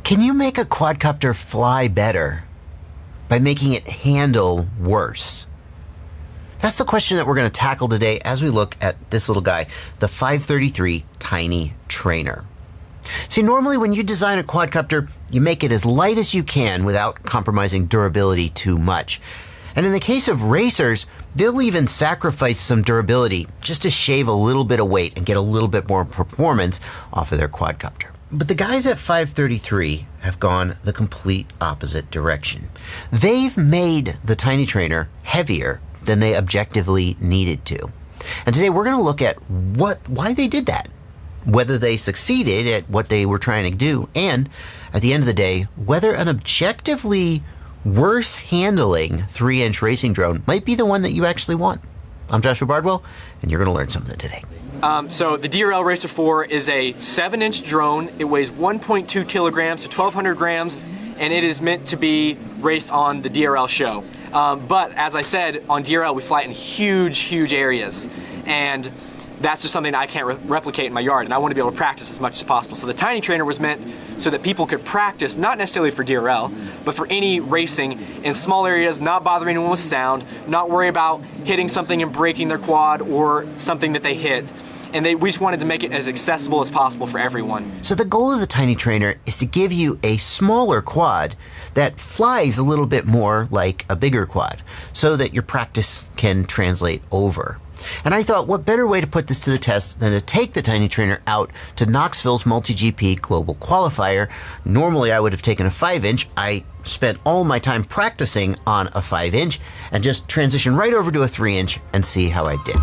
Can you make a quadcopter fly better by making it handle worse? That's the question that we're going to tackle today as we look at this little guy, the 533 Tiny Trainer. See, normally when you design a quadcopter, you make it as light as you can without compromising durability too much. And in the case of racers, they'll even sacrifice some durability just to shave a little bit of weight and get a little bit more performance off of their quadcopter. But the guys at 533 have gone the complete opposite direction. They've made the Tiny Trainer heavier than they objectively needed to. And today we're going to look at why they did that, whether they succeeded at what they were trying to do, and at the end of the day, whether an objectively worse handling 3-inch racing drone might be the one that you actually want. I'm Joshua Bardwell, and you're going to learn something today. So the DRL Racer 4 is a 7-inch drone. It weighs 1.2 kilograms to 1,200 grams, and it is meant to be raced on the DRL show. But as I said, on DRL we fly in huge areas, and that's just something that I can't replicate in my yard, and I want to be able to practice as much as possible. So the Tiny Trainer was meant so that people could practice, not necessarily for DRL, but for any racing in small areas, not bothering anyone with sound, not worry about hitting something and breaking their quad or something that they hit. And we just wanted to make it as accessible as possible for everyone. So the goal of the Tiny Trainer is to give you a smaller quad that flies a little bit more like a bigger quad, so that your practice can translate over. And I thought, what better way to put this to the test than to take the Tiny Trainer out to Knoxville's MultiGP Global Qualifier. Normally I would have taken a 5-inch. I spent all my time practicing on a 5-inch and just transition right over to a 3-inch and see how I did.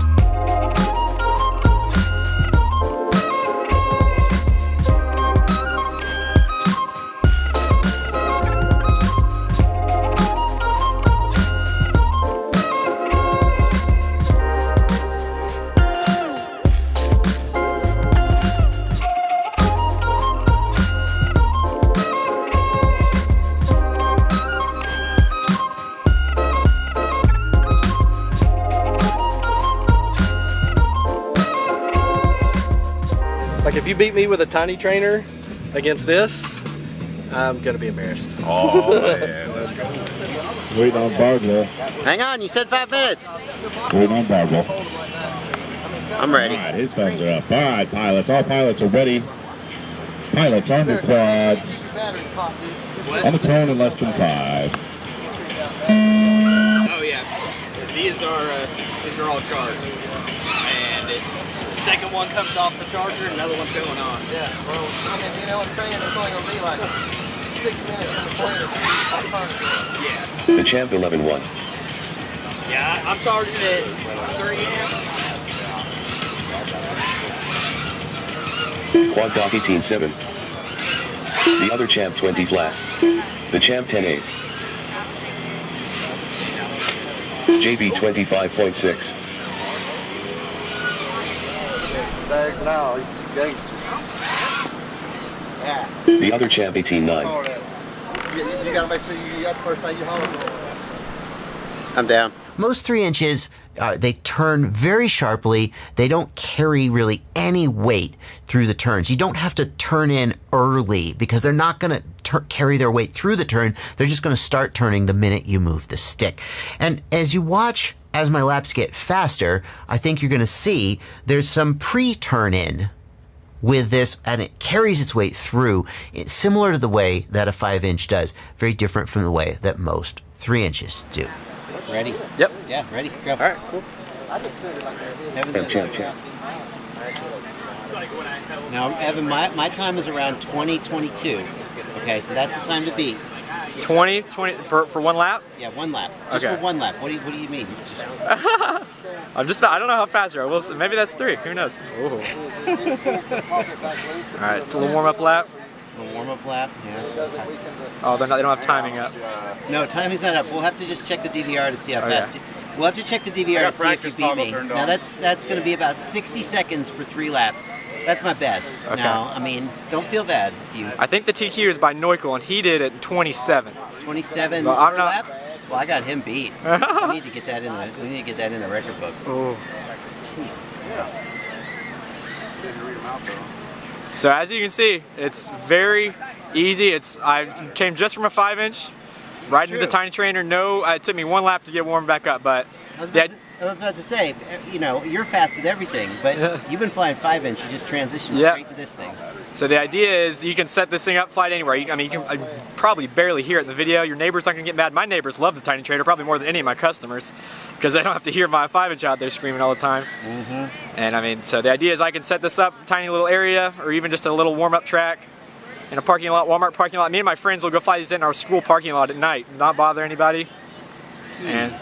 Like if you beat me with a Tiny Trainer against this, I'm gonna be embarrassed. Oh man, let's go. Waiting on Bardwell. Hang on, you said 5 minutes. Waiting on Bardwell. I'm ready. All right, his thumbs are up. All right, pilots. All pilots are ready. Pilots on the quads. On the tone in less than 5. Oh yeah, these are all charged. And the second one comes off the charger, another one's going on. Yeah, well, I mean, you know what I'm saying? It's only going to be like 6 minutes in between. Yeah. The Champ 11-1. Yeah, I'm charging at 3 amps. Quad Dock 18-7. The other Champ 20 flat. The Champ 10-8. JB 25.6. Bags now, he's gangsters. Yeah. The other Champ 18-9. You gotta make sure you got the first thing you hold. I'm down. Most 3-inches, they turn very sharply. They don't carry really any weight through the turns. You don't have to turn in early because they're not going to carry their weight through the turn. They're just going to start turning the minute you move the stick. And as you watch, as my laps get faster, I think you're going to see there's some pre-turn in with this, and it carries its weight through. It's similar to the way that a 5-inch does, very different from the way that most 3-inches do. Ready? Yep. Yeah, ready. Go. All right, cool. Champ. Now, Evan, my time is around 20:22. Okay, so that's the time to beat. 20 for one lap? Yeah, 1 lap. Just Okay. for 1 lap. What do you mean? I don't know how fast you are. Maybe that's 3. Who knows? Ooh. All right, it's a little warm-up lap. A warm-up lap. Yeah. Oh, they don't have timing up. No, timing's not up. We'll have to just check the DVR to see how fast. We'll have to check the DVR to see if you beat me. Now that's going to be about 60 seconds for 3 laps. That's my best. Okay. Now, I mean, don't feel bad if you. I think the TQ is by Neuchel, and he did it in 27. 27 Well, I'm per not- lap. Well, I got him beat. We need to get that in the. We need to get that in the record books. Ooh. Jesus Christ. So as you can see, it's very Easy. I came just from a 5-inch, right into the Tiny Trainer. No, it took me one lap to get warmed back up, but I was about to say, you know, you're fast with everything, but you've been flying 5-inch. You just transitioned straight to this thing. So the idea is you can set this thing up, fly it anywhere. I mean, you can probably barely hear it in the video. Your neighbors aren't gonna get mad. My neighbors love the Tiny Trainer probably more than any of my customers because they don't have to hear my 5-inch out there screaming all the time. And I mean, so the idea is I can set this up, tiny little area, or even just a little warm-up track in a parking lot, Walmart parking lot. Me and my friends will go fly these in our school parking lot at night, not bother anybody. And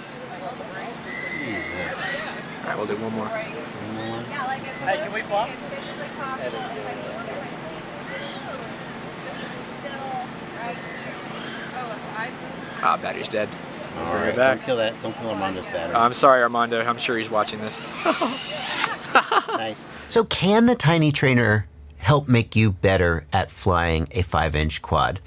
all right, we'll do one more. Hey, can we flop? Ah, battery's dead. All right, back. don't kill that. Don't kill Armando's battery. I'm sorry, Armando. I'm sure he's watching this. Nice. So can the Tiny Trainer help make you better at flying a 5-inch quad?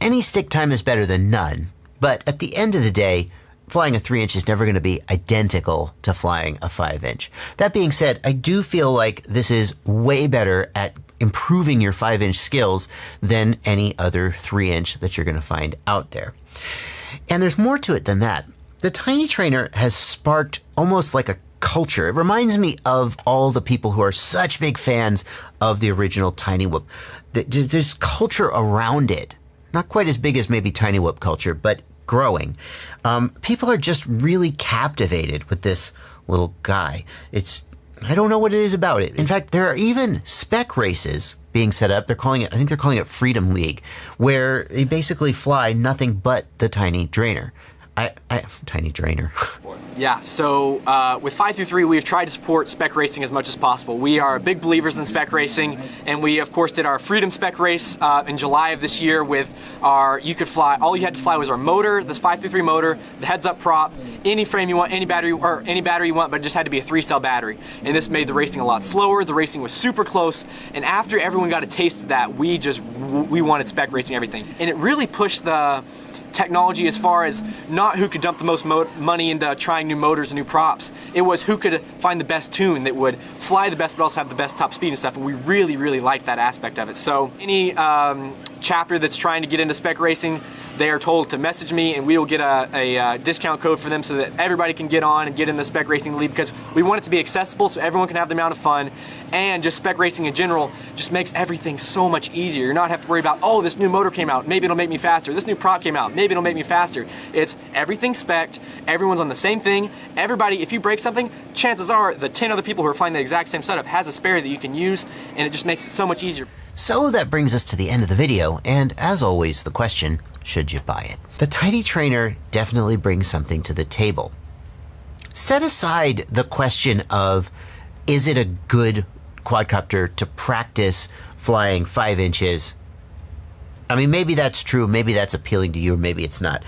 Any stick time is better than none, but at the end of the day, flying a 3-inch is never going to be identical to flying a 5-inch. That being said, I do feel like this is way better at improving your 5-inch skills than any other 3-inch that you're going to find out there. And there's more to it than that. The Tiny Trainer has sparked almost like a culture. It reminds me of all the people who are such big fans of the original Tiny Whoop. There's culture around it. Not quite as big as maybe Tiny Whoop culture, but growing. People are just really captivated with this little guy. I don't know what it is about it. In fact, there are even spec races being set up. I think they're calling it Freedom League, where they basically fly nothing but the Tiny Trainer. Tiny Trainer. Yeah, so with 533, we've tried to support spec racing as much as possible. We are big believers in spec racing, and we, of course, did our Freedom Spec race in July of this year with all you had to fly was our motor, this 533 motor, the heads-up prop, any frame you want, any battery you want, but it just had to be a 3-cell battery. And this made the racing a lot slower. The racing was super close, and after everyone got a taste of that, we wanted spec racing everything. And it really pushed the technology as far as not who could dump the most money into trying new motors and new props. It was who could find the best tune that would fly the best but also have the best top speed and stuff, and we really, really liked that aspect of it. So any chapter that's trying to get into spec racing, they are told to message me and we will get a discount code for them so that everybody can get on and get in the spec racing league, because we want it to be accessible so everyone can have the amount of fun, and just spec racing in general just makes everything so much easier. You're not have to worry about, oh, this new motor came out, maybe it'll make me faster. This new prop came out, maybe it'll make me faster. It's everything spec'd, everyone's on the same thing. Everybody, if you break something, chances are the 10 other people who are flying the exact same setup has a spare that you can use, and it just makes it so much easier. So that brings us to the end of the video, and as always, the question, should you buy it? The Tiny Trainer definitely brings something to the table. Set aside the question of, is it a good quadcopter to practice flying 5 inches? I mean, maybe that's true, maybe that's appealing to you, or maybe it's not.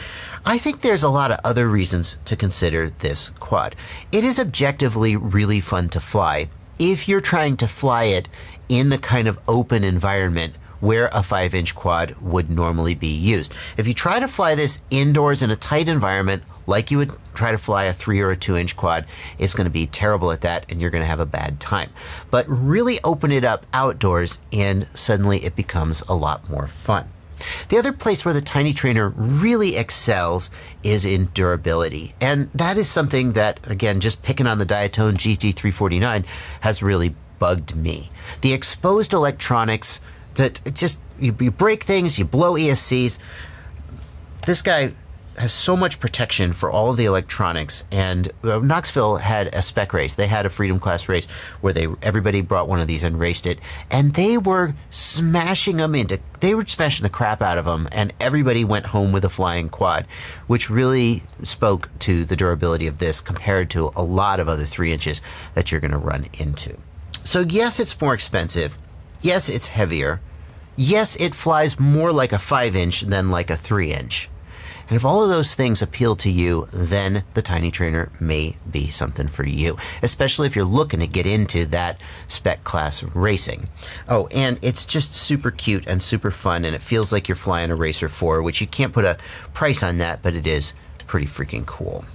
I think there's a lot of other reasons to consider this quad. It is objectively really fun to fly if you're trying to fly it in the kind of open environment where a 5-inch quad would normally be used. If you try to fly this indoors in a tight environment, like you would try to fly a 3 or a 2-inch quad, it's going to be terrible at that and you're going to have a bad time. But really open it up outdoors and suddenly it becomes a lot more fun. The other place where the Tiny Trainer really excels is in durability. And that is something that, again, just picking on the Diatone GT349 has really bugged me. The exposed electronics that just, you break things, you blow ESCs. This guy has so much protection for all of the electronics, and Knoxville had a spec race. They had a Freedom Class race where everybody brought one of these and raced it, and they were smashing the crap out of them, and everybody went home with a flying quad, which really spoke to the durability of this compared to a lot of other 3 inches that you're going to run into. So yes, it's more expensive. Yes, it's heavier. Yes, it flies more like a 5-inch than like a 3-inch. And if all of those things appeal to you, then the Tiny Trainer may be something for you, especially if you're looking to get into that spec class racing. Oh, and it's just super cute and super fun, and it feels like you're flying a Racer 4, which you can't put a price on that, but it is pretty freaking cool.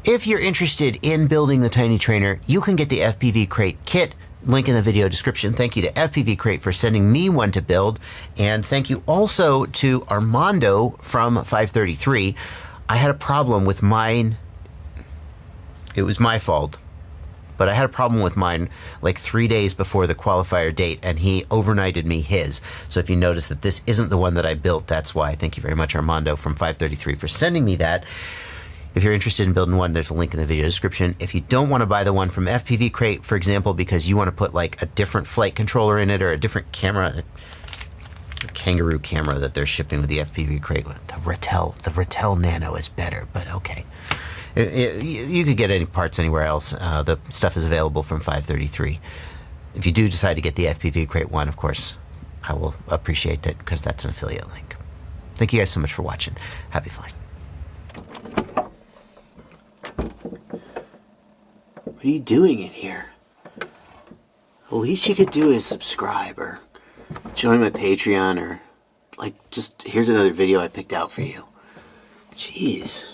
If you're interested in building the Tiny Trainer, you can get the FPV Crate Kit link in the video description. Thank you to FPV Crate for sending me one to build. And thank you also to Armando from 533. I had a problem with mine. It was my fault. But I had a problem with mine like 3 days before the qualifier date, and he overnighted me his. So if you notice that this isn't the one that I built, that's why. Thank you very much, Armando from 533, for sending me that. If you're interested in building one, there's a link in the video description. If you don't want to buy the one from FPV Crate, for example, because you want to put like a different flight controller in it or a different camera, a kangaroo camera that they're shipping with the FPV Crate, the Ratel Nano is better, but okay. You could get any parts anywhere else. The stuff is available from 533. If you do decide to get the FPV Crate one, of course, I will appreciate it because that's an affiliate link. Thank you guys so much for watching. Happy flying. What are you doing in here? The least you could do is subscribe or join my Patreon or like just here's another video I picked out for you. Jeez.